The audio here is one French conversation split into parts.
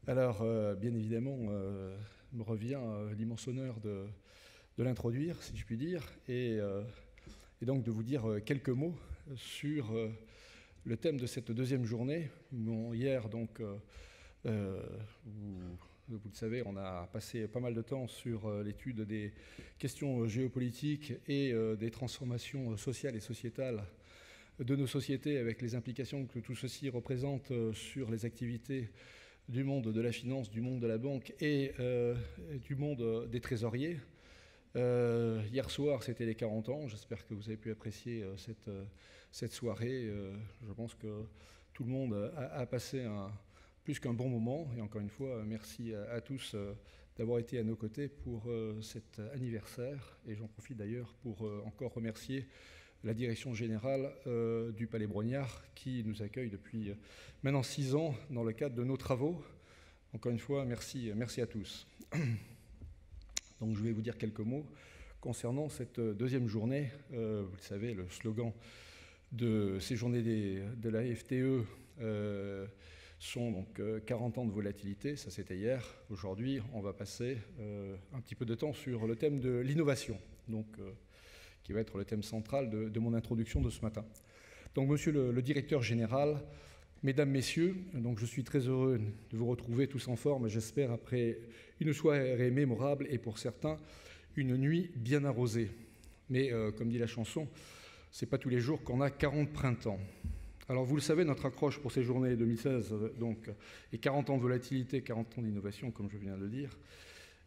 Alors, bien évidemment, me revient l'immense honneur de l'introduire, si je puis dire, et donc de vous dire quelques mots sur le thème de cette deuxième journée. Bon, hier, donc, vous le savez, on a passé pas mal de temps sur l'étude des questions géopolitiques et des transformations sociales et sociétales de nos sociétés, avec les implications que tout ceci représente sur les activités du monde de la finance, du monde de la banque et du monde des trésoriers. Hier soir, c'était les 40 ans. J'espère que vous avez pu apprécier cette soirée. Je pense que tout le monde a passé plus qu'un bon moment. Et encore une fois, merci à tous d'avoir été à nos côtés pour cet anniversaire. Et j'en profite d'ailleurs pour encore remercier la direction générale du Palais Brongniart qui nous accueille depuis maintenant 6 ans dans le cadre de nos travaux. Encore une fois, merci à tous. Donc je vais vous dire quelques mots concernant cette deuxième journée. Vous le savez, le slogan de ces journées de la FTE sont donc 40 ans de volatilité, ça c'était hier. Aujourd'hui, on va passer un petit peu de temps sur le thème de l'innovation, donc qui va être le thème central de mon introduction de ce matin. Donc, monsieur le directeur général, mesdames, messieurs, donc je suis très heureux de vous retrouver tous en forme, j'espère, après une soirée mémorable et pour certains, une nuit bien arrosée. Mais comme dit la chanson, c'est pas tous les jours qu'on a 40 printemps. Alors, vous le savez, notre accroche pour ces journées 2016, donc, est 40 ans de volatilité, 40 ans d'innovation, comme je viens de le dire.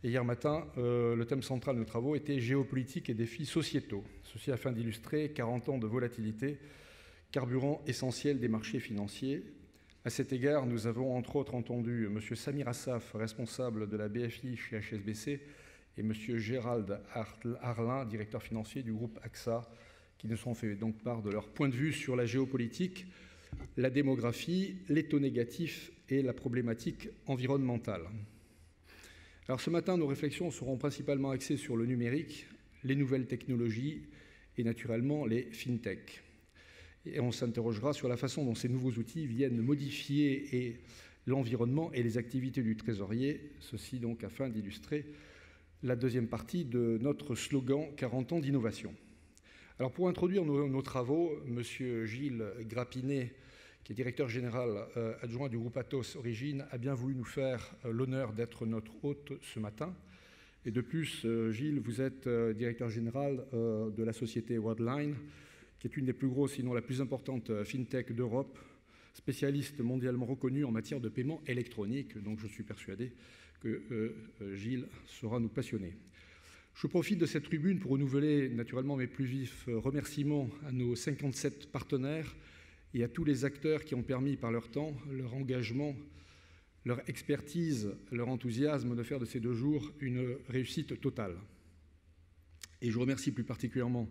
Et hier matin, le thème central de nos travaux était géopolitique et défis sociétaux. Ceci afin d'illustrer 40 ans de volatilité, carburant essentiel des marchés financiers. À cet égard, nous avons entre autres entendu M. Samir Assaf, responsable de la BFI chez HSBC, et M. Gérald Harlin, directeur financier du groupe AXA, qui nous ont fait donc part de leur point de vue sur la géopolitique, la démographie, les taux négatifs et la problématique environnementale. Alors ce matin, nos réflexions seront principalement axées sur le numérique, les nouvelles technologies et naturellement les fintech. Et on s'interrogera sur la façon dont ces nouveaux outils viennent modifier l'environnement et les activités du trésorier, ceci donc afin d'illustrer la deuxième partie de notre slogan 40 ans d'innovation. Alors pour introduire nos travaux, M. Gilles Grappinet, qui est directeur général adjoint du groupe Atos Origine, a bien voulu nous faire l'honneur d'être notre hôte ce matin. Et de plus, Gilles, vous êtes directeur général de la société Worldline, qui est une des plus grosses, sinon la plus importante fintech d'Europe, spécialiste mondialement reconnue en matière de paiement électronique. Donc je suis persuadé que Gilles saura nous passionner. Je profite de cette tribune pour renouveler naturellement mes plus vifs remerciements à nos 57 partenaires et à tous les acteurs qui ont permis par leur temps, leur engagement, leur expertise, leur enthousiasme de faire de ces 2 jours une réussite totale. Et je remercie plus particulièrement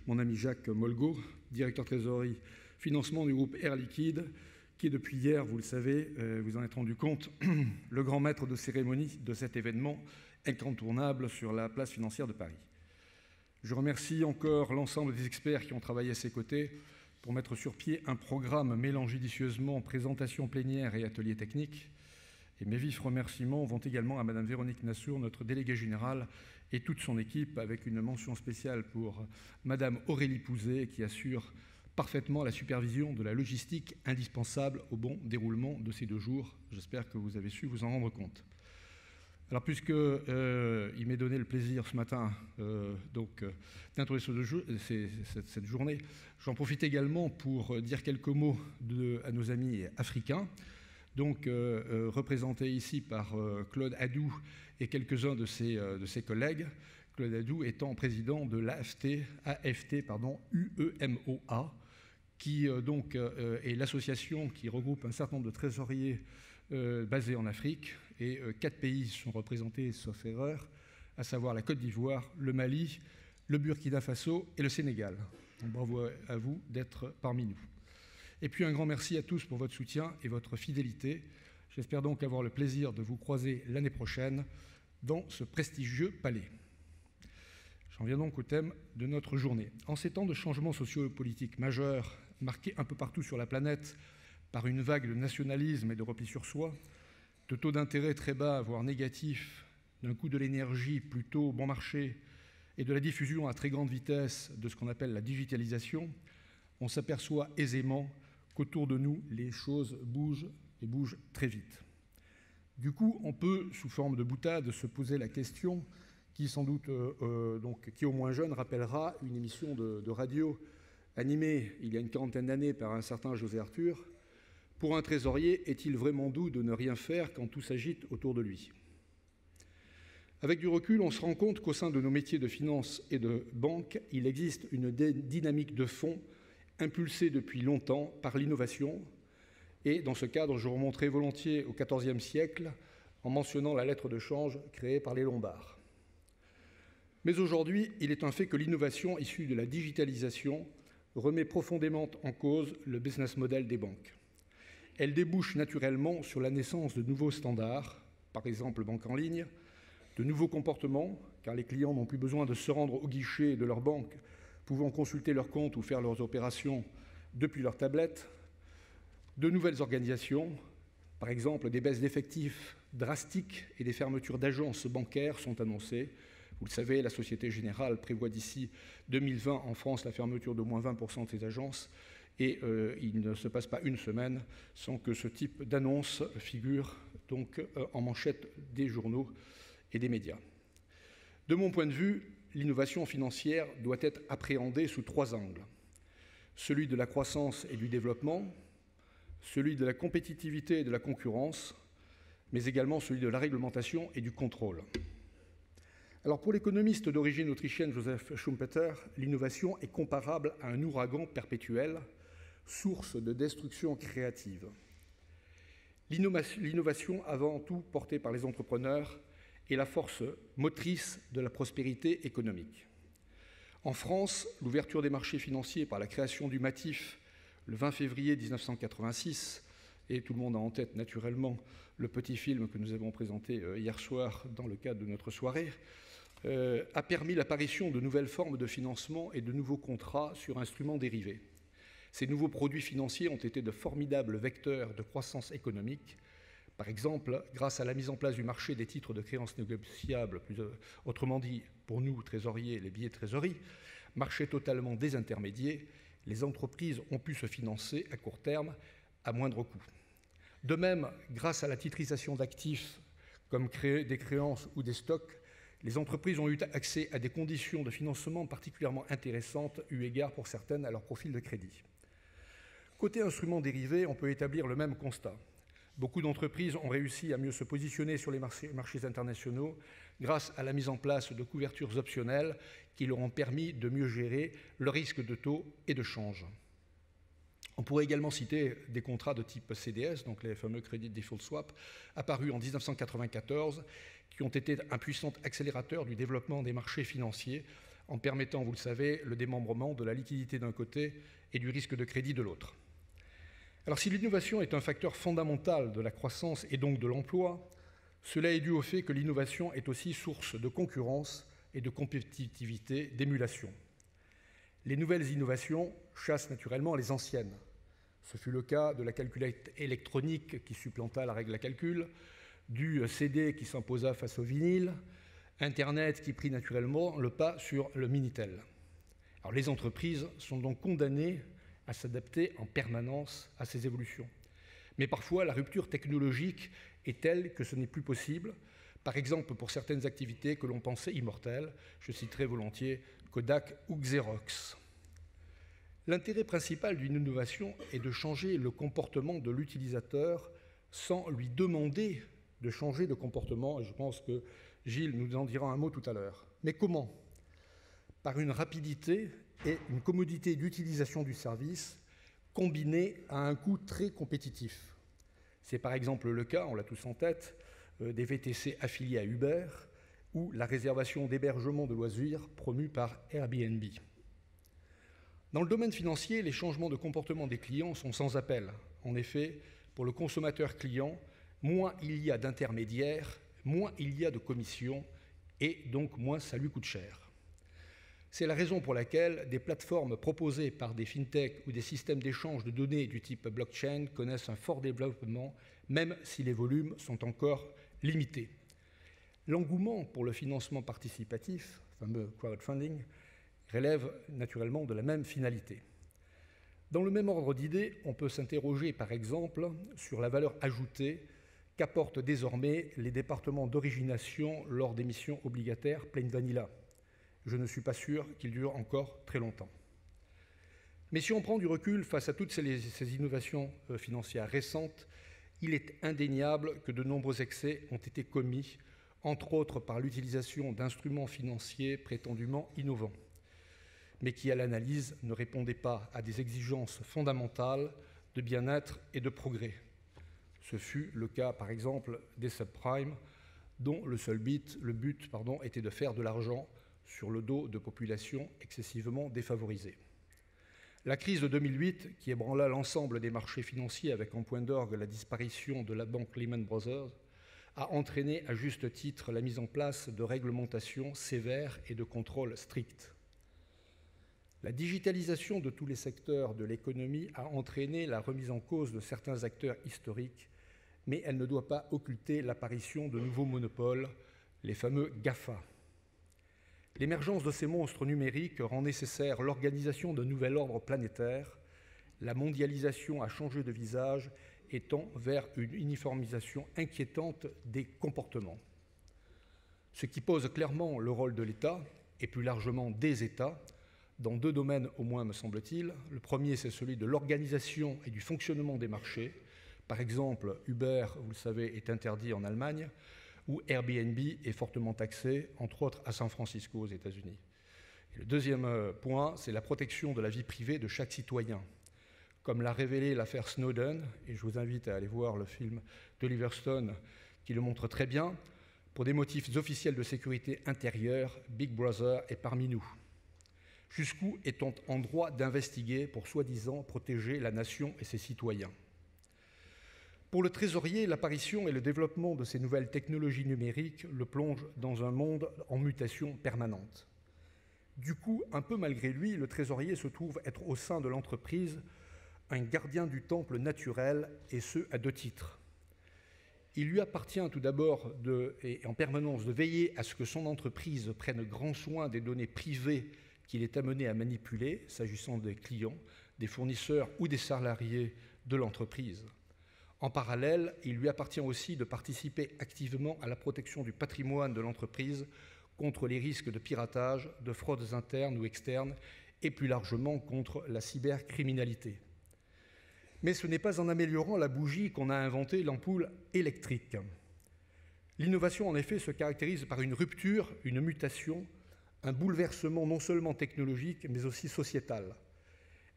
mon ami Jacques Molgo, directeur trésorerie financement du groupe Air Liquide, qui est depuis hier, vous le savez, vous en êtes rendu compte, le grand maître de cérémonie de cet événement incontournable sur la place financière de Paris. Je remercie encore l'ensemble des experts qui ont travaillé à ses côtés pour mettre sur pied un programme mêlant judicieusement présentation plénière et atelier technique. Et mes vifs remerciements vont également à Mme Véronique Nassour, notre déléguée générale, et toute son équipe, avec une mention spéciale pour Mme Aurélie Pouzet, qui assure parfaitement la supervision de la logistique indispensable au bon déroulement de ces 2 jours. J'espère que vous avez su vous en rendre compte. Alors, il m'est donné le plaisir ce matin d'introduire cette journée, j'en profite également pour dire quelques mots à nos amis africains, donc représentés ici par Claude Adou et quelques-uns de ses collègues. Claude Adou étant président de UEMOA, qui est l'association qui regroupe un certain nombre de trésoriers basés en Afrique, et 4 pays sont représentés, sauf erreur, à savoir la Côte d'Ivoire, le Mali, le Burkina Faso et le Sénégal. Donc, bravo à vous d'être parmi nous. Et puis un grand merci à tous pour votre soutien et votre fidélité. J'espère donc avoir le plaisir de vous croiser l'année prochaine dans ce prestigieux palais. J'en viens donc au thème de notre journée. En ces temps de changements sociopolitiques majeurs, marqués un peu partout sur la planète par une vague de nationalisme et de repli sur soi, de taux d'intérêt très bas, voire négatifs, d'un coût de l'énergie plutôt bon marché et de la diffusion à très grande vitesse de ce qu'on appelle la digitalisation, on s'aperçoit aisément qu'autour de nous, les choses bougent et bougent très vite. Du coup, on peut, sous forme de boutade, se poser la question qui, sans doute, qui au moins jeune, rappellera une émission de radio animée il y a une quarantaine d'années par un certain José Arthur. Pour un trésorier, est-il vraiment doux de ne rien faire quand tout s'agite autour de lui ? Avec du recul, on se rend compte qu'au sein de nos métiers de finance et de banque, il existe une dynamique de fond impulsée depuis longtemps par l'innovation. Et dans ce cadre, je remonterai volontiers au XIVe siècle en mentionnant la lettre de change créée par les Lombards. Mais aujourd'hui, il est un fait que l'innovation issue de la digitalisation remet profondément en cause le business model des banques. Elle débouche naturellement sur la naissance de nouveaux standards, par exemple banque en ligne, de nouveaux comportements, car les clients n'ont plus besoin de se rendre au guichet de leur banque, pouvant consulter leurs comptes ou faire leurs opérations depuis leur tablette, de nouvelles organisations, par exemple des baisses d'effectifs drastiques et des fermetures d'agences bancaires sont annoncées. Vous le savez, la Société Générale prévoit d'ici 2020 en France la fermeture d'au moins 20% de ses agences et il ne se passe pas une semaine sans que ce type d'annonce figure donc en manchette des journaux et des médias. De mon point de vue, l'innovation financière doit être appréhendée sous 3 angles. Celui de la croissance et du développement, celui de la compétitivité et de la concurrence, mais également celui de la réglementation et du contrôle. Alors pour l'économiste d'origine autrichienne Joseph Schumpeter, l'innovation est comparable à un ouragan perpétuel, source de destruction créative. L'innovation, avant tout portée par les entrepreneurs, est la force motrice de la prospérité économique. En France, l'ouverture des marchés financiers par la création du MATIF le 20 février 1986, et tout le monde a en tête naturellement le petit film que nous avons présenté hier soir dans le cadre de notre soirée, a permis l'apparition de nouvelles formes de financement et de nouveaux contrats sur instruments dérivés. Ces nouveaux produits financiers ont été de formidables vecteurs de croissance économique. Par exemple, grâce à la mise en place du marché des titres de créances négociables, autrement dit, pour nous, trésoriers, les billets de trésorerie, marché totalement désintermédié, les entreprises ont pu se financer à court terme à moindre coût. De même, grâce à la titrisation d'actifs comme des créances ou des stocks, les entreprises ont eu accès à des conditions de financement particulièrement intéressantes, eu égard pour certaines à leur profil de crédit. Côté instruments dérivés, on peut établir le même constat. Beaucoup d'entreprises ont réussi à mieux se positionner sur les marchés internationaux grâce à la mise en place de couvertures optionnelles qui leur ont permis de mieux gérer le risque de taux et de change. On pourrait également citer des contrats de type CDS, donc les fameux Credit Default Swap, apparus en 1994, qui ont été un puissant accélérateur du développement des marchés financiers en permettant, vous le savez, le démembrement de la liquidité d'un côté et du risque de crédit de l'autre. Alors si l'innovation est un facteur fondamental de la croissance et donc de l'emploi, cela est dû au fait que l'innovation est aussi source de concurrence et de compétitivité, d'émulation. Les nouvelles innovations chassent naturellement les anciennes. Ce fut le cas de la calculette électronique qui supplanta la règle à calcul, du CD qui s'imposa face au vinyle, Internet qui prit naturellement le pas sur le Minitel. Alors les entreprises sont donc condamnées à s'adapter en permanence à ces évolutions. Mais parfois, la rupture technologique est telle que ce n'est plus possible. Par exemple, pour certaines activités que l'on pensait immortelles, je citerai volontiers Kodak ou Xerox. L'intérêt principal d'une innovation est de changer le comportement de l'utilisateur sans lui demander de changer de comportement. Et je pense que Gilles nous en dira un mot tout à l'heure. Mais comment ? Par une rapidité et une commodité d'utilisation du service combinée à un coût très compétitif. C'est par exemple le cas, on l'a tous en tête, des VTC affiliés à Uber ou la réservation d'hébergement de loisirs promue par Airbnb. Dans le domaine financier, les changements de comportement des clients sont sans appel. En effet, pour le consommateur client, moins il y a d'intermédiaires, moins il y a de commissions et donc moins ça lui coûte cher. C'est la raison pour laquelle des plateformes proposées par des fintechs ou des systèmes d'échange de données du type blockchain connaissent un fort développement, même si les volumes sont encore limités. L'engouement pour le financement participatif, le fameux crowdfunding, relève naturellement de la même finalité. Dans le même ordre d'idées, on peut s'interroger par exemple sur la valeur ajoutée qu'apportent désormais les départements d'origination lors d'émissions obligataires plain vanilla. Je ne suis pas sûr qu'ils durent encore très longtemps. Mais si on prend du recul face à toutes ces innovations financières récentes, il est indéniable que de nombreux excès ont été commis, entre autres par l'utilisation d'instruments financiers prétendument innovants, mais qui, à l'analyse, ne répondaient pas à des exigences fondamentales de bien-être et de progrès. Ce fut le cas, par exemple, des subprimes, dont le but était de faire de l'argent sur le dos de populations excessivement défavorisées. La crise de 2008, qui ébranla l'ensemble des marchés financiers avec en point d'orgue la disparition de la banque Lehman Brothers, a entraîné à juste titre la mise en place de réglementations sévères et de contrôles stricts. La digitalisation de tous les secteurs de l'économie a entraîné la remise en cause de certains acteurs historiques, mais elle ne doit pas occulter l'apparition de nouveaux monopoles, les fameux GAFA. L'émergence de ces monstres numériques rend nécessaire l'organisation d'un nouvel ordre planétaire. La mondialisation a changé de visage et tend vers une uniformisation inquiétante des comportements. Ce qui pose clairement le rôle de l'État, et plus largement des États, dans deux domaines au moins, me semble-t-il. Le premier, c'est celui de l'organisation et du fonctionnement des marchés. Par exemple, Uber, vous le savez, est interdit en Allemagne, où Airbnb est fortement taxé, entre autres à San Francisco, aux États-Unis. Le deuxième point, c'est la protection de la vie privée de chaque citoyen. Comme l'a révélé l'affaire Snowden, et je vous invite à aller voir le film d'Oliver Stone qui le montre très bien, pour des motifs officiels de sécurité intérieure, Big Brother est parmi nous. Jusqu'où est-on en droit d'investiguer pour soi-disant protéger la nation et ses citoyens? Pour le trésorier, l'apparition et le développement de ces nouvelles technologies numériques le plongent dans un monde en mutation permanente. Du coup, un peu malgré lui, le trésorier se trouve être au sein de l'entreprise un gardien du temple naturel, et ce, à deux titres. Il lui appartient tout d'abord et en permanence de veiller à ce que son entreprise prenne grand soin des données privées qu'il est amené à manipuler, s'agissant des clients, des fournisseurs ou des salariés de l'entreprise. En parallèle, il lui appartient aussi de participer activement à la protection du patrimoine de l'entreprise contre les risques de piratage, de fraudes internes ou externes, et plus largement contre la cybercriminalité. Mais ce n'est pas en améliorant la bougie qu'on a inventé l'ampoule électrique. L'innovation, en effet, se caractérise par une rupture, une mutation, un bouleversement non seulement technologique, mais aussi sociétal.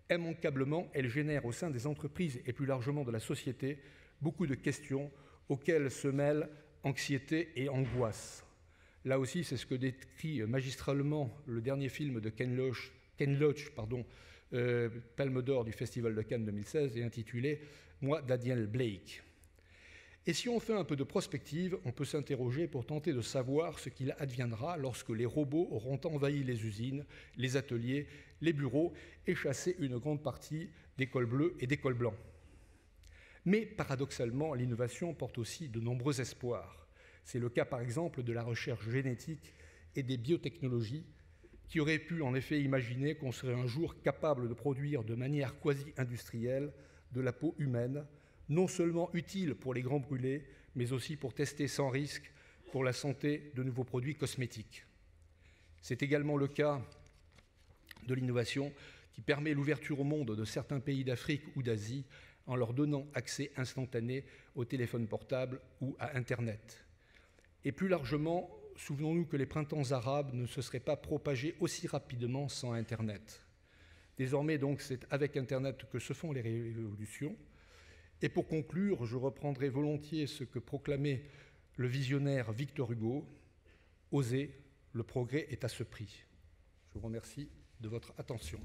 Immanquablement, elle génère au sein des entreprises et plus largement de la société beaucoup de questions auxquelles se mêlent anxiété et angoisse. Là aussi, c'est ce que décrit magistralement le dernier film de Ken Loach, Palme d'Or du Festival de Cannes 2016, et intitulé « Moi, Daniel Blake ». Et si on fait un peu de prospective, on peut s'interroger pour tenter de savoir ce qu'il adviendra lorsque les robots auront envahi les usines, les ateliers, les bureaux et chassé une grande partie des cols bleus et des cols blancs. Mais paradoxalement, l'innovation porte aussi de nombreux espoirs. C'est le cas par exemple de la recherche génétique et des biotechnologies qui auraient pu en effet imaginer qu'on serait un jour capable de produire de manière quasi-industrielle de la peau humaine, non seulement utile pour les grands brûlés, mais aussi pour tester sans risque pour la santé de nouveaux produits cosmétiques. C'est également le cas de l'innovation qui permet l'ouverture au monde de certains pays d'Afrique ou d'Asie en leur donnant accès instantané au téléphone portable ou à Internet. Et plus largement, souvenons-nous que les printemps arabes ne se seraient pas propagés aussi rapidement sans Internet. Désormais, donc, c'est avec Internet que se font les révolutions. Et pour conclure, je reprendrai volontiers ce que proclamait le visionnaire Victor Hugo, « Osez, le progrès est à ce prix ». Je vous remercie de votre attention.